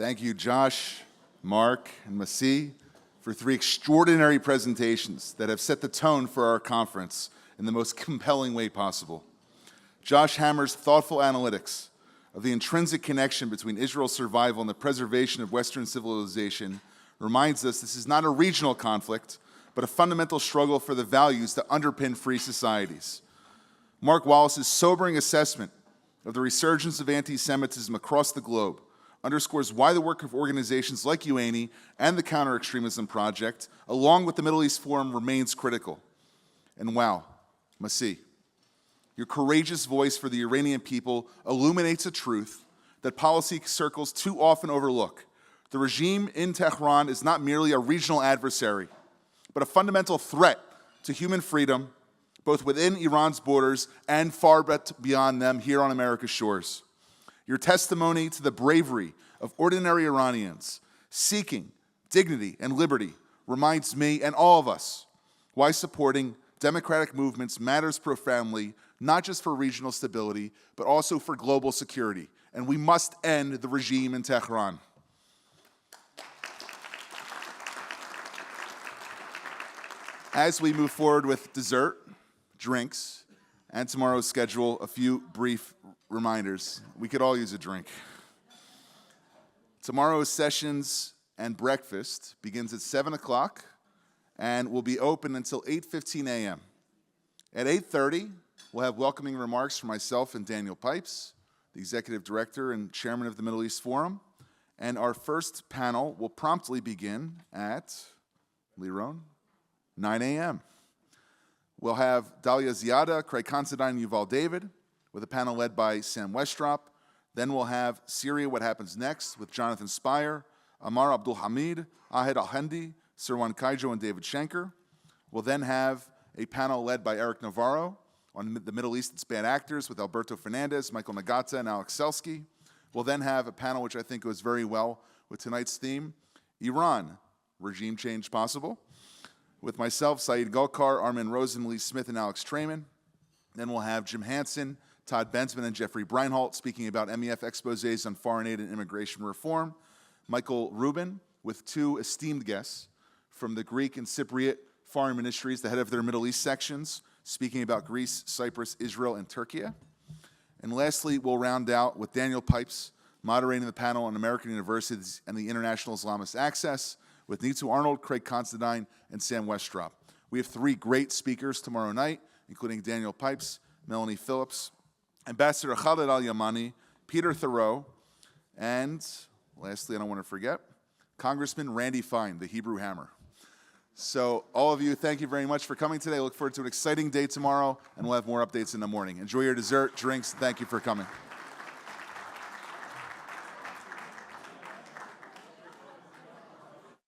Thank you, Josh, Mark, and Masi, for 3 extraordinary presentations that have set the tone for our conference in the most compelling way possible. Josh Hammer's thoughtful analytics of the intrinsic connection between Israel's survival and the preservation of Western civilization reminds us this is not a regional conflict, but a fundamental struggle for the values that underpin free societies. Mark Wallace's sobering assessment of the resurgence of anti-Semitism across the globe underscores why the work of organizations like UANI and the Counter-Extremism Project, along with the Middle East Forum, remains critical. And wow, Masi, your courageous voice for the Iranian people illuminates a truth that policy circles too often overlook. The regime in Tehran is not merely a regional adversary, but a fundamental threat to human freedom, both within Iran's borders and far beyond them here on America's shores. Your testimony to the bravery of ordinary Iranians seeking dignity and liberty reminds me and all of us why supporting democratic movements matters profoundly, not just for regional stability, but also for global security. And we must end the regime in Tehran. As we move forward with dessert, drinks, and tomorrow's schedule, a few brief reminders. We could all use a drink. Tomorrow's sessions and breakfast begins at 7 o'clock and will be open until 8:15 a.m. At 8:30, we'll have welcoming remarks from myself and Daniel Pipes, the Executive Director and Chairman of the Middle East Forum. And our first panel will promptly begin at, Liron, 9 a.m. We'll have Dalia Ziada, Craig Considine, and Yuval David, with a panel led by Sam Westrop. Then we'll have Syria, What Happens Next, with Jonathan Spire, Amar Abdul Hamid, Ahed Al-Hendi, Sirwan Kaijo, and David Schenker. We'll then have a panel led by Eric Navarro on the Middle East, its bad actors, with Alberto Fernandez, Michael Nagata, and Alex Selsky. We'll then have a panel which I think goes very well with tonight's theme, Iran, Regime Change Possible, with myself, Saeed Golkar, Armin Rosen, Lee Smith, and Alex Trayman. Then we'll have Jim Hansen, Todd Bensman, and Jeffrey Breinholt speaking about MEF exposés on foreign aid and immigration reform. Michael Rubin, with 2 esteemed guests from the Greek and Cypriot foreign ministries, the head of their Middle East sections, speaking about Greece, Cyprus, Israel, and Turkey. And lastly, we'll round out with Daniel Pipes, moderating the panel on American universities and the international Islamist access, with Neetu Arnold, Craig Considine, and Sam Westrop. We have 3 great speakers tomorrow night, including Daniel Pipes, Melanie Phillips, Ambassador Khaled Al-Yamani, Peter Thoreau, and lastly, I don't want to forget, Congressman Randy Fine, the Hebrew Hammer. So all of you, thank you very much for coming today. I look forward to an exciting day tomorrow, and we'll have more updates in the morning. Enjoy your dessert, drinks, and thank you for coming.